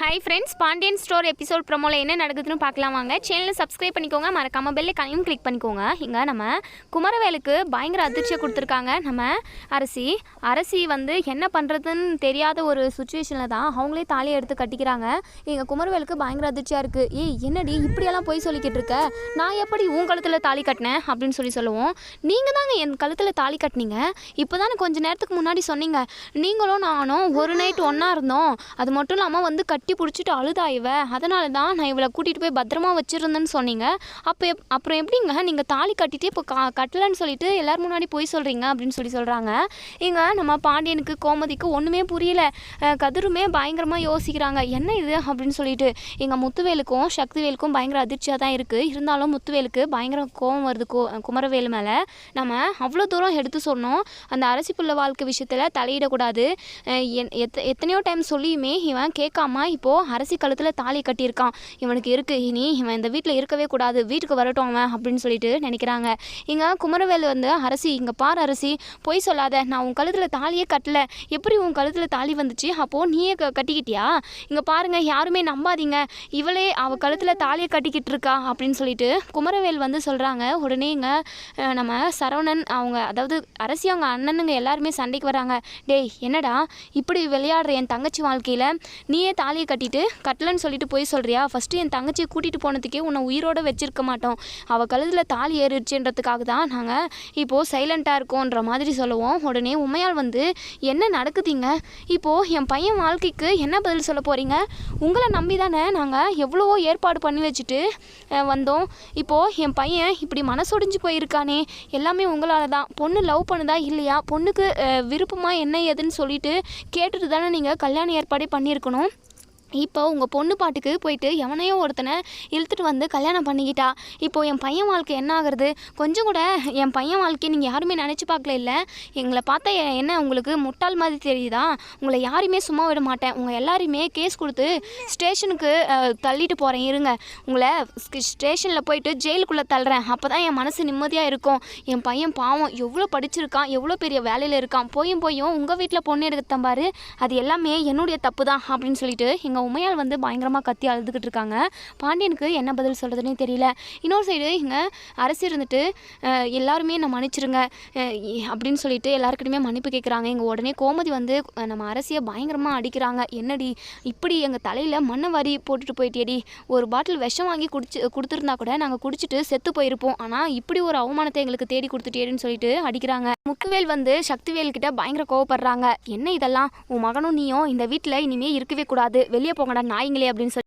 Hi friends, Pandian store episode ப்ரோமோவில் என்ன நடக்குதுன்னு பார்க்கலாம் வாங்க. சேனலை சப்ஸ்கிரைப் பண்ணிக்கோங்க, மறக்காமல் பெல் ஐகானையும் கிளிக் பண்ணிக்கோங்க. இங்கே நம்ம குமரவேலுக்கு பயங்கர அதிர்ச்சியை கொடுத்துருக்காங்க நம்ம அரசி வந்து என்ன பண்ணுறதுன்னு தெரியாத ஒரு சுச்சுவேஷனில் தான் அவங்களே தாலியை எடுத்து கட்டிக்கிறாங்க. இங்கே குமரவேலுக்கு பயங்கர அதிர்ச்சியாக இருக்குது. என்னடி இப்படியெல்லாம் போய் சொல்லிக்கிட்டு இருக்க, நான் எப்படி உன் கழுத்தில் தாலி கட்டினேன் அப்படின்னு சொல்லுவோம். நீங்கள் தாங்க என் கழுத்தில் தாலி கட்டினீங்க, இப்போ தானே கொஞ்சம் நேரத்துக்கு முன்னாடி சொன்னீங்க நீங்களும் நானும் ஒரு நைட் ஒன்றா இருந்தோம், அது மட்டும் இல்லாமல் வந்து கட்டி பிடிச்சிட்டு அழுதாயிவ, அதனால தான் நான் இவளை கூட்டிகிட்டு போய் பத்திரமா வச்சுருந்தேன்னு சொன்னீங்க. அப்புறம் எப்படிங்க நீங்கள் தாலி கட்டிட்டு இப்போ கட்டலைன்னு சொல்லிட்டு எல்லோரும் முன்னாடி போய் சொல்கிறீங்க அப்படின்னு சொல்கிறாங்க. இங்கே நம்ம பாண்டியனுக்கு கோமதிக்கு ஒன்றுமே புரியல. கதிருமே பயங்கரமாக யோசிக்கிறாங்க என்ன இது அப்படின்னு சொல்லிட்டு. எங்கள் முத்துவேலுக்கும் சக்திவேலுக்கும் பயங்கர அதிர்ச்சியாக தான் இருக்குது. இருந்தாலும் முத்துவேலுக்கு பயங்கர கோவம் வருது குமரவேலு மேலே. நம்ம அவ்வளோ தூரம் எடுத்து சொன்னோம், அந்த அரசி புள்ள வாழ்க்கை விஷயத்தில் தலையிடக்கூடாது, எத்தனையோ டைம் சொல்லியுமே இவன் கேட்காம இப்போது அரசி கழுத்தில் தாலி கட்டியிருக்கான், இவனுக்கு இருக்குது, இனி இவன் இந்த வீட்டில் இருக்கவே கூடாது, வீட்டுக்கு வரட்டும் அவன் அப்படின்னு சொல்லிட்டு நினைக்கிறாங்க. இங்கே குமரவேலு வந்து அரசி, இங்கே பார் அரசி, பொய் சொல்லாத, நான் உன் கழுத்தில் தாலியே கட்டலை, எப்படி உன் கழுத்தில் தாலி வந்துச்சு, அப்போது நீயே கட்டிக்கிட்டியா, இங்கே பாருங்கள் யாருமே நம்பாதீங்க, இவளே அவள் கழுத்தில் தாலியை கட்டிக்கிட்டு இருக்கா அப்படின்னு சொல்லிட்டு குமரவேல் வந்து சொல்கிறாங்க. உடனே இங்கே நம்ம சரவணன் அவங்க, அதாவது அரசி அவங்க அண்ணனுங்க எல்லாருமே சண்டைக்கு வராங்க. டேய் என்னடா இப்படி விளையாடுற என் தங்கச்சி வாழ்க்கையில், நீயே தாலியை கட்டிட்டு கட்டலன்னு சொல்லிட்டு போய் சொல்கிறியா, ஃபஸ்ட்டு என் தங்கச்சியை கூட்டிகிட்டு போனதுக்கே உன்னை உயிரோடு வச்சிருக்க மாட்டோம், அவள் கழுத்தில் தாலி ஏறிடுச்சுன்றதுக்காக தான் நாங்கள் இப்போது சைலண்ட்டாக இருக்கோன்ற மாதிரி சொல்லுவோம். உடனே உமையால் வந்து என்ன நடக்குதுங்க, இப்போது என் பையன் வாழ்க்கைக்கு என்ன பதில் சொல்ல போகிறீங்க, உங்களை நம்பி தானே நாங்கள் எவ்வளவோ ஏற்பாடு பண்ணி வச்சுட்டு வந்தோம், இப்போது என் பையன் இப்படி மனசொடிஞ்சு போயிருக்கானே, எல்லாமே உங்களால் தான், பொண்ணு லவ் பண்ணுதா இல்லையா, பொண்ணுக்கு விருப்பமாக என்ன ஏதுன்னு சொல்லிட்டு கேட்டுட்டு தானே நீங்கள் கல்யாண ஏற்பாடே பண்ணியிருக்கணும், இப்போ உங்கள் பொண்ணு பாட்டுக்கு போயிட்டு எவனையோ ஒருத்தனை இழுத்துட்டு வந்து கல்யாணம் பண்ணிக்கிட்டா, இப்போது என் பையன் வாழ்க்கை என்ன ஆகுறது, கொஞ்சம் கூட என் பையன் வாழ்க்கையை நீங்கள் யாருமே நினச்சி பார்க்கல, இல்லை எங்களை பார்த்தா என்ன உங்களுக்கு முட்டாள் மாதிரி தெரியுதா, உங்களை யாரையுமே சும்மா விட மாட்டேன், உங்கள் எல்லாரையுமே கேஸ் கொடுத்து ஸ்டேஷனுக்கு தள்ளிட்டு போகிறேன், இருங்க உங்களை ஸ்டேஷனில் போயிட்டு ஜெயிலுக்குள்ளே தள்ளுறேன், அப்போ தான் என் மனசு நிம்மதியாக இருக்கும், என் பையன் பாவம் எவ்வளோ படிச்சிருக்கான், எவ்வளோ பெரிய வேலையில் இருக்கான், போயும் உங்கள் வீட்டில் பொண்ணு எடுக்கத்தான் பாரு, அது எல்லாமே என்னுடைய தப்பு தான் அப்படின்னு சொல்லிட்டு எங்கள் உமையால் வந்து பயங்கரமாக கத்தி அழுதுகிட்டு இருக்காங்க. பாண்டியனுக்கு என்ன பதில் சொல்கிறதுனே தெரியல. இன்னொரு சைடு இங்கே அரசி இருந்துட்டு எல்லாருமே நான் மன்னிச்சிருங்க அப்படின்னு சொல்லிட்டு எல்லாருக்கிட்டையுமே மன்னிப்பு கேட்குறாங்க. எங்கள் உடனே கோமதி வந்து நம்ம அரசியை பயங்கரமாக அடிக்கிறாங்க. என்னடி இப்படி எங்கள் தலையில் மண்ணை வாரி போட்டுட்டு போயிட்டேடி, ஒரு பாட்டில் விஷம் வாங்கி கொடுத்துருந்தா கூட நாங்கள் குடிச்சிட்டு செத்து போயிருப்போம், ஆனால் இப்படி ஒரு அவமானத்தை எங்களுக்கு தேடி கொடுத்துட்டேன்னு சொல்லிட்டு அடிக்கிறாங்க. முத்துவேல் வந்து சக்திவேல் கிட்ட பயங்கர கோவப்படுறாங்க. என்ன இதெல்லாம், உன் மகனும் நீயும் இந்த வீட்டில் இனிமேல் இருக்கவே கூடாது, வெளியே போங்கடா நாய்ங்களே அப்படின்னு சொல்லி